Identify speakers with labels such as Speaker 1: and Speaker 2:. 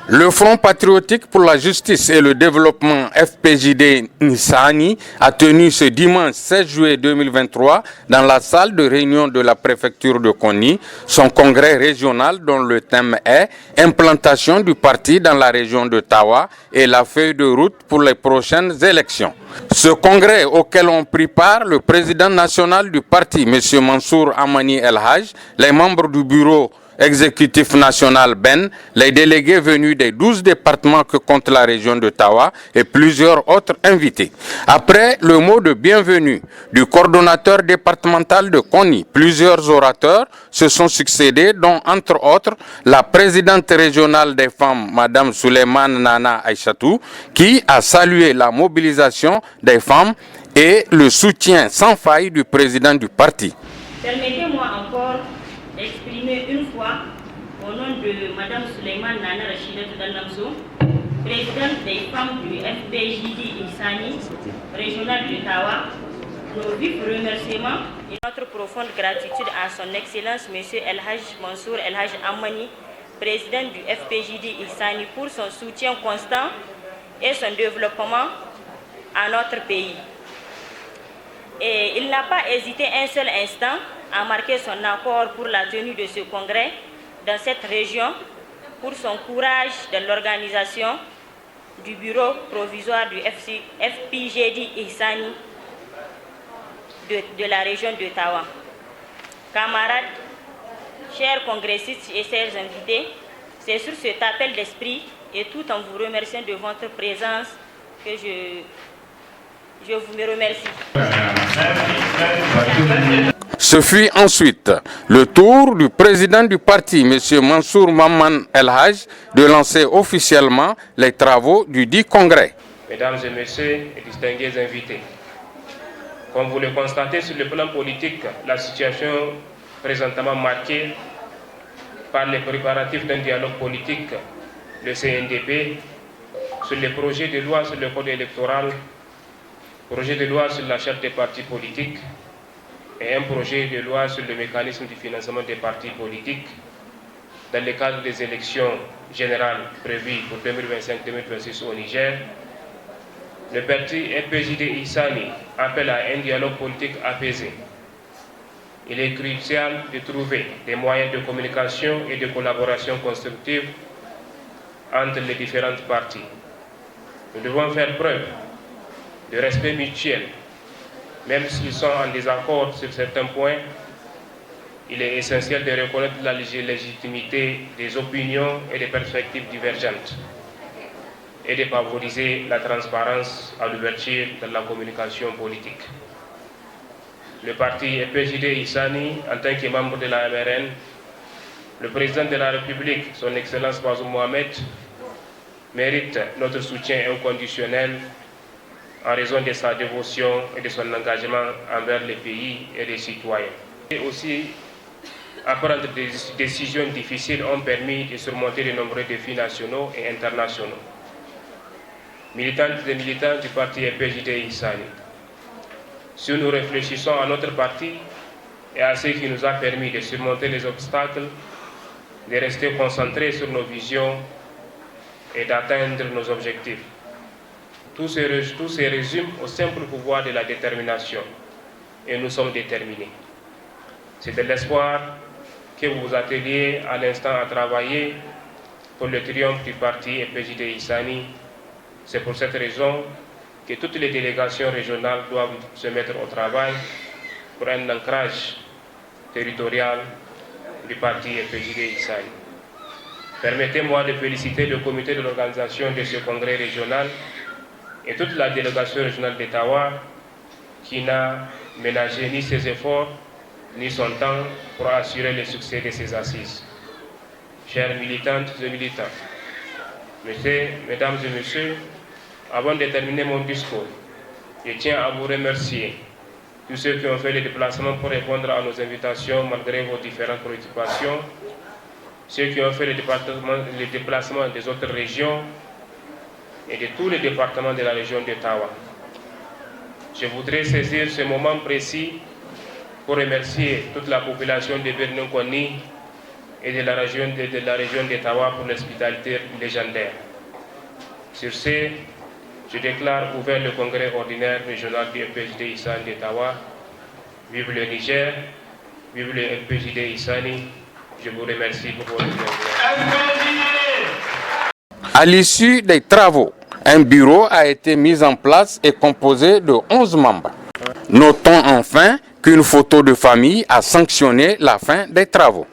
Speaker 1: Le Front patriotique pour la justice et le développement FPJD Nissani a tenu ce dimanche 16 juillet 2023 dans la salle de réunion de la préfecture de Konni son congrès régional dont le thème est « Implantation du parti dans la région de Tawa et la feuille de route pour les prochaines élections ». Ce congrès auquel ont pris part le président national du parti, M. Mansour Amani El Haj, les membres du bureau exécutif national Ben, les délégués venus des 12 départements que compte la région de Tawa et plusieurs autres invités. Après le mot de bienvenue du coordonnateur départemental de Konni, plusieurs orateurs se sont succédés, dont entre autres la présidente régionale des femmes, Mme Souleymane Nana Aïchatou, qui a salué la mobilisation des femmes et le soutien sans faille du président du parti.
Speaker 2: Permettez-moi encore d'exprimer une fois, au nom de Mme Souleymane Nana Rachidatou Danamso, présidente des femmes du FPJD Insani, régional de Tawa, nos vifs remerciements et notre profonde gratitude à son Excellence M. El Haj Mansour El Haj Amani, président du FPJD Insani, pour son soutien constant et son développement à notre pays. Et il n'a pas hésité un seul instant à marquer son accord pour la tenue de ce congrès dans cette région, pour son courage dans l'organisation du bureau provisoire du FPJD Insani de la région de Tawa. Camarades, chers congressistes et chers invités, c'est sur cet appel d'esprit et tout en vous remerciant de votre présence que je vous remercie.
Speaker 1: Ce fut ensuite le tour du président du parti, M. Mansour Maman El Haj, de lancer officiellement les travaux du dit congrès.
Speaker 3: Mesdames et messieurs et distingués invités, comme vous le constatez sur le plan politique, la situation présentement marquée par les préparatifs d'un dialogue politique, le CNDP, sur les projets de loi sur le code électoral, projet de loi sur la charte des partis politiques et un projet de loi sur le mécanisme du financement des partis politiques dans le cadre des élections générales prévues pour 2025-2026 au Niger. Le parti FPJD Insani appelle à un dialogue politique apaisé. Il est crucial de trouver des moyens de communication et de collaboration constructive entre les différentes parties. Nous devons faire preuve de respect mutuel. Même s'ils sont en désaccord sur certains points, il est essentiel de reconnaître la légitimité des opinions et des perspectives divergentes et de favoriser la transparence à l'ouverture de la communication politique. Le parti FPJD Insani, en tant que membre de la MRN, le président de la République, son Excellence Bazoum Mohamed, mérite notre soutien inconditionnel en raison de sa dévotion et de son engagement envers les pays et les citoyens. Et aussi, à prendre des décisions difficiles ont permis de surmonter de nombreux défis nationaux et internationaux. Militantes et militants du parti FPJD Insani, si nous réfléchissons à notre parti et à ce qui nous a permis de surmonter les obstacles, de rester concentrés sur nos visions et d'atteindre nos objectifs. Tout se résume au simple pouvoir de la détermination. Et nous sommes déterminés. C'est de l'espoir que vous vous atteliez à l'instant à travailler pour le triomphe du parti FPJD Insani. C'est pour cette raison que toutes les délégations régionales doivent se mettre au travail pour un ancrage territorial du parti FPJD Insani. Permettez-moi de féliciter le comité de l'organisation de ce congrès régional et toute la délégation régionale d'Ottawa qui n'a ménagé ni ses efforts ni son temps pour assurer le succès de ces assises. Chères militantes et militants, mesdames et messieurs, avant de terminer mon discours, je tiens à vous remercier, tous ceux qui ont fait le déplacement pour répondre à nos invitations malgré vos différentes préoccupations, ceux qui ont fait le déplacement des autres régions et de tous les départements de la région d'Ottawa. Je voudrais saisir ce moment précis pour remercier toute la population de Bernin-Konni et de la région d'Ottawa pour l'hospitalité légendaire. Sur ce, je déclare ouvert le congrès ordinaire régional du FPJD Issani d'Ottawa. Vive le Niger, vive le FPJD Issani. Je vous remercie pour votre attention.
Speaker 1: À l'issue des travaux, un bureau a été mis en place et composé de 11 membres. Notons enfin qu'une photo de famille a sanctionné la fin des travaux.